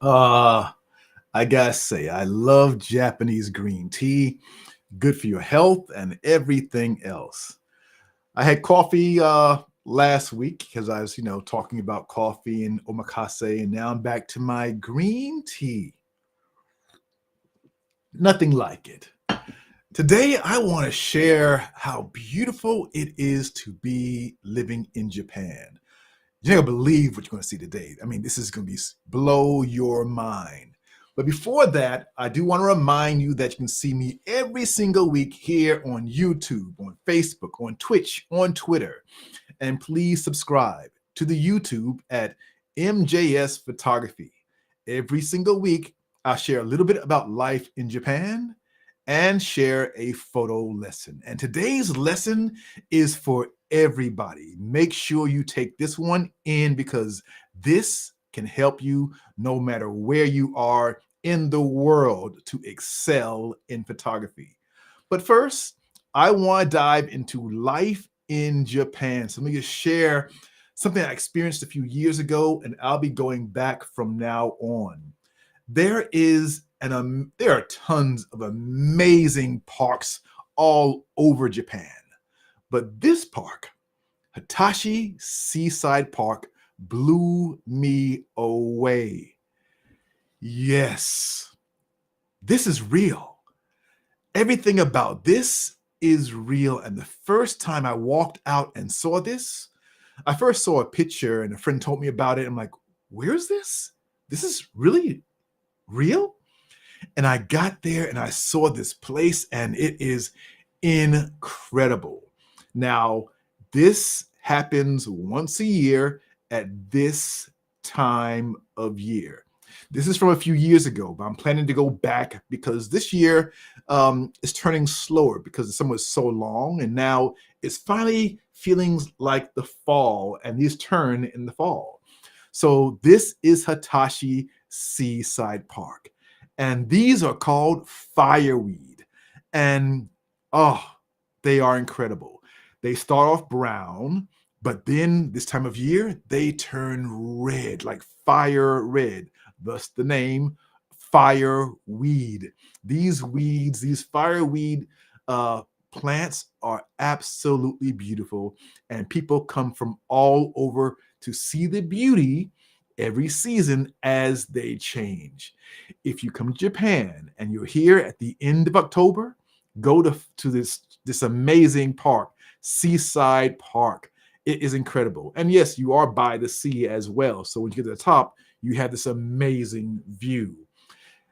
Uh, I gotta say, I love Japanese green tea. Good for your health and everything else. I had coffee last week because I was, talking about coffee and omakase, and now I'm back to my green tea. Nothing like it. Today, I want to share how beautiful it is to be living in Japan. You're not gonna believe what you're gonna see today. I mean, this is gonna be blow your mind. But before that, I do want to remind you that you can see me every single week here on YouTube, on Facebook, on Twitch, on Twitter. And please subscribe to the YouTube at MJS Photography. Every single week, I'll share a little bit about life in Japan and share a photo lesson. And today's lesson is for everybody. Make sure you take this one in because this can help you no matter where you are in the world to excel in photography. But first, I want to dive into life in Japan. So let me just share something I experienced a few years ago, and I'll be going back from now on. There are tons of amazing parks all over Japan, but this park, Hitachi Seaside Park, blew me away. Yes, this is real. Everything about this is real. And the first time I walked out and saw this, I first saw a picture and a friend told me about it. I'm like, where's this? This is really real? And I got there and I saw this place and it is incredible. Now, this happens once a year at this time of year. This is from a few years ago, but I'm planning to go back because this year is turning slower because the summer was so long, and now it's finally feeling like the fall, and these turn in the fall. So this is Hitachi Seaside Park, and these are called fireweed, and oh, they are incredible. They start off brown, but then this time of year, they turn red, like fire red, thus the name fireweed. These weeds, these fireweed plants are absolutely beautiful, and people come from all over to see the beauty every season as they change. If you come to Japan and you're here at the end of October, go to this amazing park, Seaside Park. It is incredible. And yes, you are by the sea as well. So when you get to the top, you have this amazing view.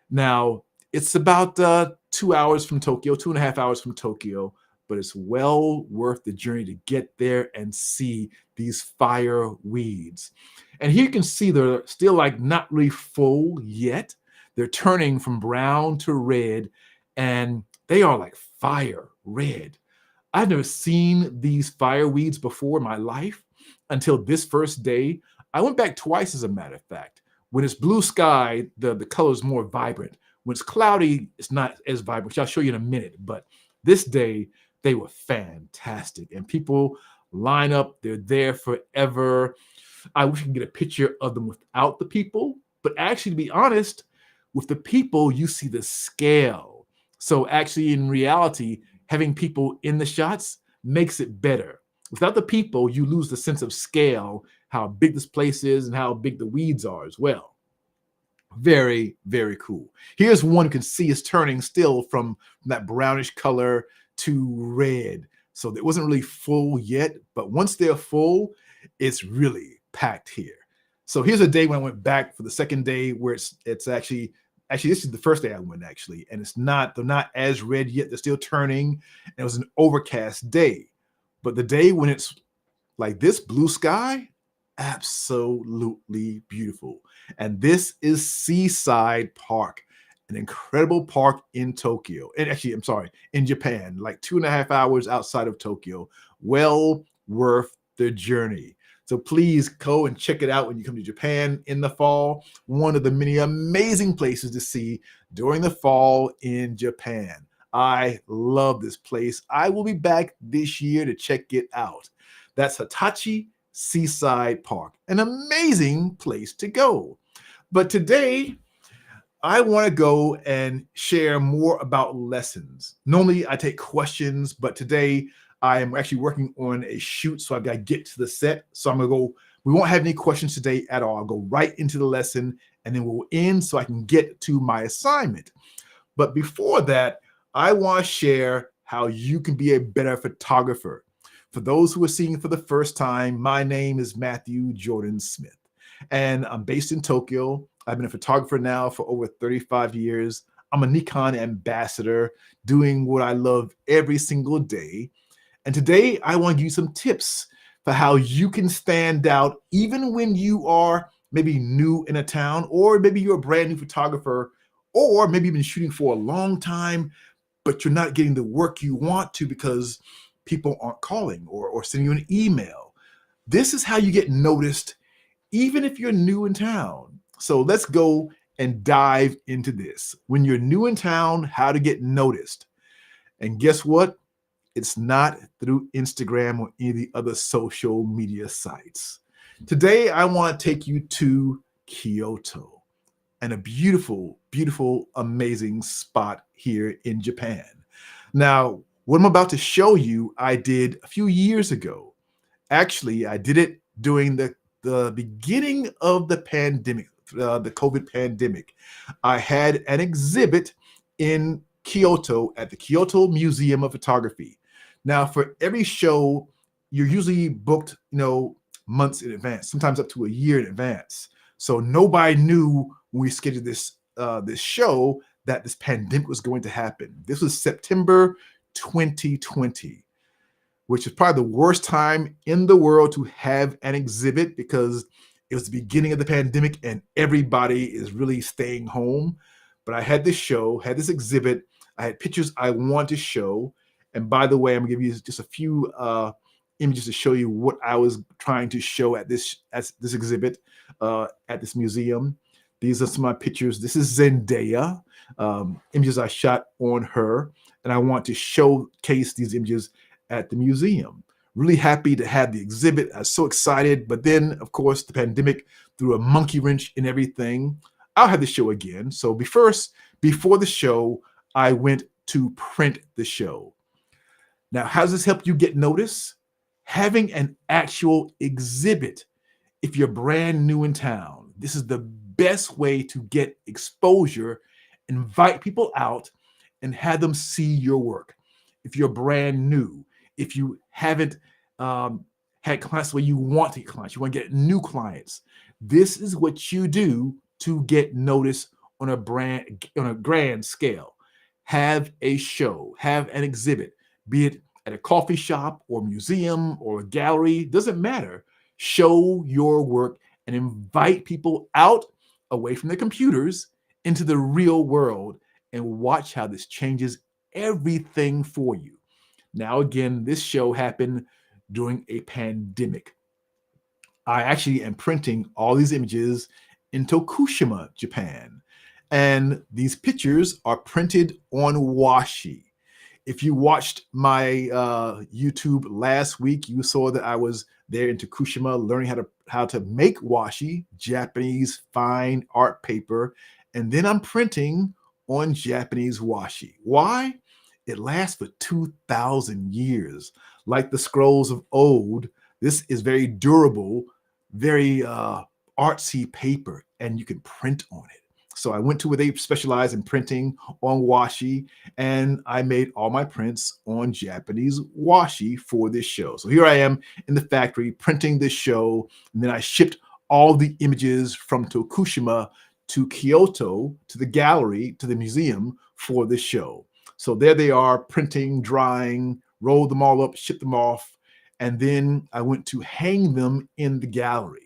Now, it's about 2 hours from Tokyo, 2.5 hours from Tokyo, but it's well worth the journey to get there and see these fire weeds. And here you can see they're still like not really full yet. They're turning from brown to red, and they are like fire red. I've never seen these fire weeds before in my life until this first day. I went back twice, as a matter of fact. When it's blue sky, the color is more vibrant. When it's cloudy, it's not as vibrant, which I'll show you in a minute. But this day, they were fantastic. And people line up. They're there forever. I wish I could get a picture of them without the people. But actually, to be honest, with the people, you see the scale. So actually, in reality, having people in the shots makes it better. Without the people, you lose the sense of scale, how big this place is and how big the weeds are as well. Very, very cool. Here's one you can see is turning still from that brownish color to red. So it wasn't really full yet, but once they're full, it's really packed here. So here's a day when I went back for the second day where it's actually this is the first day I went actually, and they're not as red yet. They're still turning. And it was an overcast day, but the day when it's like this blue sky, absolutely beautiful. And this is Seaside Park, an incredible park in Tokyo. And actually, I'm sorry, in Japan, like 2.5 hours outside of Tokyo. Well worth the journey. So please go and check it out when you come to Japan in the fall. One of the many amazing places to see during the fall in Japan. I love this place. I will be back this year to check it out. That's Hitachi Seaside Park, an amazing place to go. But today, I want to go and share more about lessons. Normally, I take questions, but today I am actually working on a shoot, so I've got to get to the set. So I'm going to go, we won't have any questions today at all. I'll go right into the lesson and then we'll end so I can get to my assignment. But before that, I want to share how you can be a better photographer. For those who are seeing it for the first time, my name is Matthew Jordan Smith, and I'm based in Tokyo. I've been a photographer now for over 35 years. I'm a Nikon ambassador, doing what I love every single day. And today I want to give you some tips for how you can stand out even when you are maybe new in a town, or maybe you're a brand new photographer, or maybe you've been shooting for a long time, but you're not getting the work you want to because people aren't calling or sending you an email. This is how you get noticed even if you're new in town. So let's go and dive into this. When you're new in town, how to get noticed. And guess what? It's not through Instagram or any of the other social media sites. Today, I want to take you to Kyoto, and a beautiful, beautiful, amazing spot here in Japan. Now, what I'm about to show you, I did a few years ago. Actually, I did it during the beginning of the pandemic, the COVID pandemic. I had an exhibit in Kyoto at the Kyoto Museum of Photography. Now, for every show, you're usually booked, months in advance, sometimes up to a year in advance. So nobody knew when we scheduled this show that this pandemic was going to happen. This was September 2020, which is probably the worst time in the world to have an exhibit because it was the beginning of the pandemic and everybody is really staying home. But I had this show, had this exhibit. I had pictures I want to show. And by the way, I'm gonna give you just a few images to show you what I was trying to show at this exhibit at this museum. These are some of my pictures. This is Zendaya, images I shot on her. And I want to showcase these images at the museum. Really happy to have the exhibit. I was so excited. But then, of course, the pandemic threw a monkey wrench in everything. I'll have the show again. So before the show, I went to print the show. Now, how does this help you get noticed? Having an actual exhibit. If you're brand new in town, this is the best way to get exposure, invite people out, and have them see your work. If you're brand new, if you haven't had clients where you want to get clients, you want to get new clients, this is what you do to get noticed on a grand scale. Have a show, have an exhibit, be it at a coffee shop or museum or a gallery, doesn't matter. Show your work and invite people out away from their computers into the real world and watch how this changes everything for you. Now, again, this show happened during a pandemic. I actually am printing all these images in Tokushima, Japan. And these pictures are printed on washi. If you watched my YouTube last week, you saw that I was there in Tokushima learning how to make washi, Japanese fine art paper, and then I'm printing on Japanese washi. Why? It lasts for 2,000 years. Like the scrolls of old, this is very durable, very artsy paper, and you can print on it. So I went to where they specialize in printing on washi, and I made all my prints on Japanese washi for this show. So here I am in the factory printing this show, and then I shipped all the images from Tokushima to Kyoto, to the gallery, to the museum for this show. So there they are, printing, drying, rolled them all up, shipped them off, and then I went to hang them in the gallery.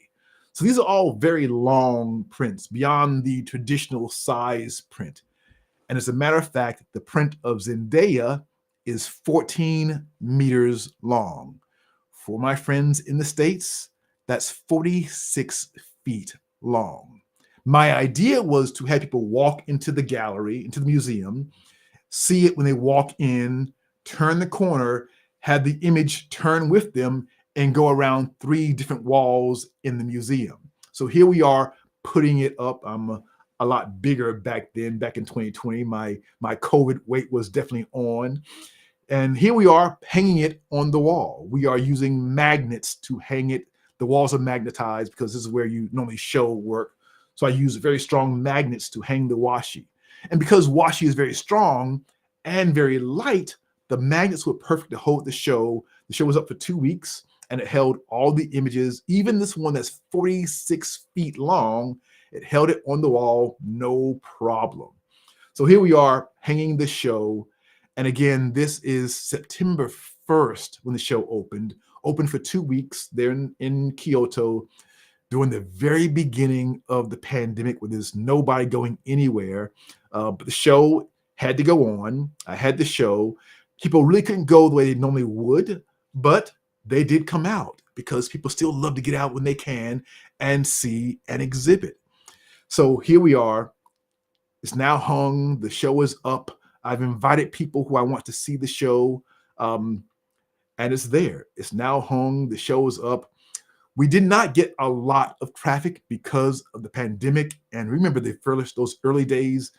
So these are all very long prints beyond the traditional size print. And as a matter of fact, the print of Zendaya is 14 meters long. For my friends in the States, that's 46 feet long. My idea was to have people walk into the gallery, into the museum, see it when they walk in, turn the corner, have the image turn with them, and go around 3 different walls in the museum. So here we are putting it up. I'm a lot bigger back then, back in 2020. My COVID weight was definitely on. And here we are hanging it on the wall. We are using magnets to hang it. The walls are magnetized because this is where you normally show work. So I use very strong magnets to hang the washi. And because washi is very strong and very light, the magnets were perfect to hold the show. The show was up for 2 weeks and it held all the images, even this one that's 46 feet long. It held it on the wall, no problem. So here we are hanging the show. And again, this is September 1st when the show opened for 2 weeks there in Kyoto during the very beginning of the pandemic when there's nobody going anywhere. But the show had to go on. I had the show. People really couldn't go the way they normally would, but they did come out because people still love to get out when they can and see an exhibit. So here we are. It's now hung. The show is up. I've invited people who I want to see the show, and it's there. It's now hung. The show is up. We did not get a lot of traffic because of the pandemic. And remember, those early days,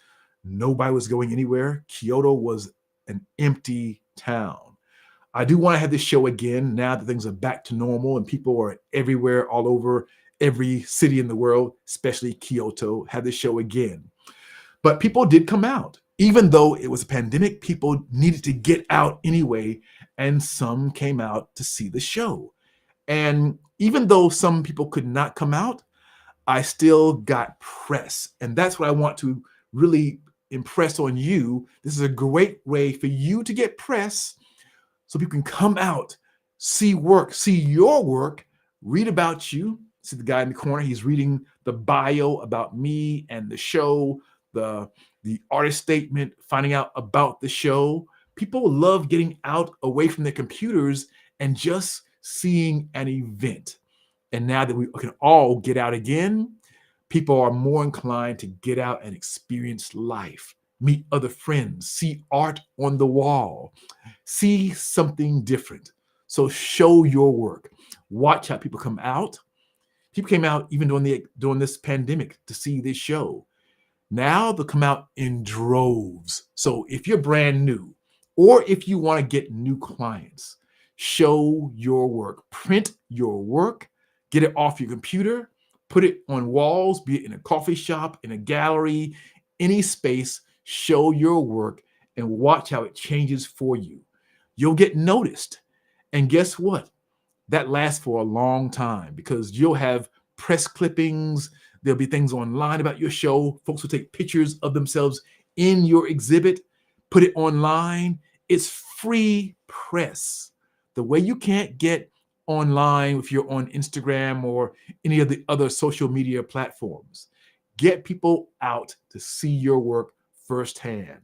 nobody was going anywhere. Kyoto was an empty town. I do want to have this show again now that things are back to normal and people are everywhere, all over every city in the world, especially Kyoto, have this show again. But people did come out. Even though it was a pandemic, people needed to get out anyway, and some came out to see the show. And even though some people could not come out, I still got press. And that's what I want to really impress on you. This is a great way for you to get press so people can come out, see work, see your work, read about you. See the guy in the corner, he's reading the bio about me and the show, the artist statement, finding out about the show. People love getting out away from their computers and just seeing an event. And now that we can all get out again, people are more inclined to get out and experience life, meet other friends, see art on the wall, see something different. So show your work. Watch how people come out. People came out even during this pandemic to see this show. Now they'll come out in droves. So if you're brand new, or if you want to get new clients, show your work, print your work, get it off your computer, put it on walls, be it in a coffee shop, in a gallery, any space, show your work and watch how it changes for you. You'll get noticed. And guess what? That lasts for a long time because you'll have press clippings. There'll be things online about your show. Folks will take pictures of themselves in your exhibit, put it online. It's free press. The way you can't get online if you're on Instagram or any of the other social media platforms. Get people out to see your work firsthand.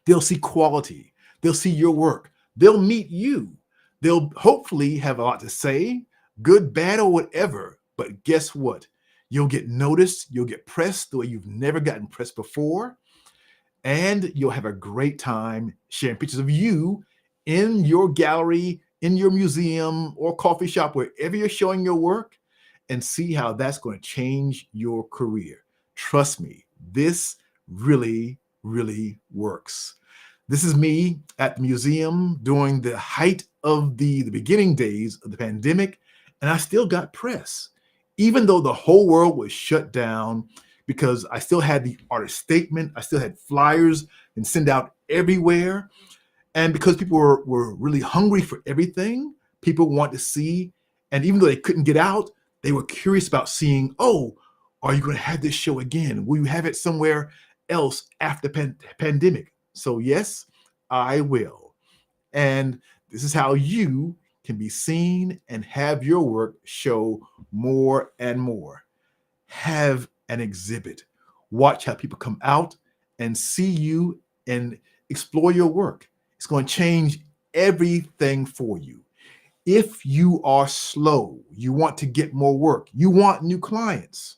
They'll see quality. They'll see your work. They'll meet you. They'll hopefully have a lot to say, good, bad, or whatever. But guess what? You'll get noticed. You'll get pressed the way you've never gotten pressed before. And you'll have a great time sharing pictures of you in your gallery, in your museum or coffee shop, wherever you're showing your work, and see how that's going to change your career. Trust me, this really, really works. This is me at the museum during the height of the beginning days of the pandemic, and I still got press. Even though the whole world was shut down, because I still had the artist statement, I still had flyers and send out everywhere. And because people were really hungry for everything, people want to see. And even though they couldn't get out, they were curious about seeing, oh, are you going to have this show again? Will you have it somewhere else after pandemic? So yes, I will. And this is how you can be seen and have your work show more and more. Have an exhibit. Watch how people come out and see you and explore your work. It's going to change everything for you. If you are slow, you want to get more work, you want new clients,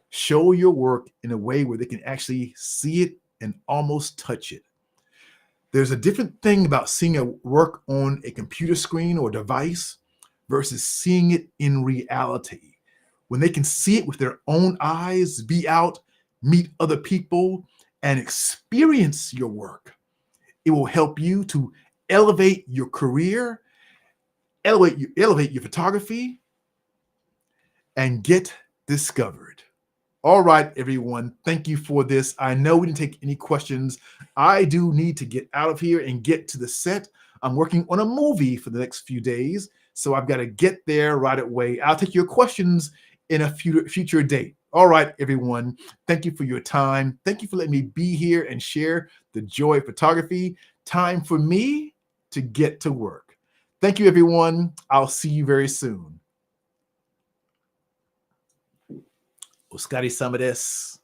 show your work in a way where they can actually see it and almost touch it. There's a different thing about seeing a work on a computer screen or device versus seeing it in reality. when they can see it with their own eyes, be out, meet other people, and experience your work. It will help you to elevate your career, elevate your photography, and get discovered. All right, everyone. Thank you for this. I know we didn't take any questions. I do need to get out of here and get to the set. I'm working on a movie for the next few days, so I've got to get there right away. I'll take your questions in a future date. All right, everyone. Thank you for your time. Thank you for letting me be here and share the joy of photography. Time for me to get to work. Thank you, everyone. I'll see you very soon. お疲れ様です。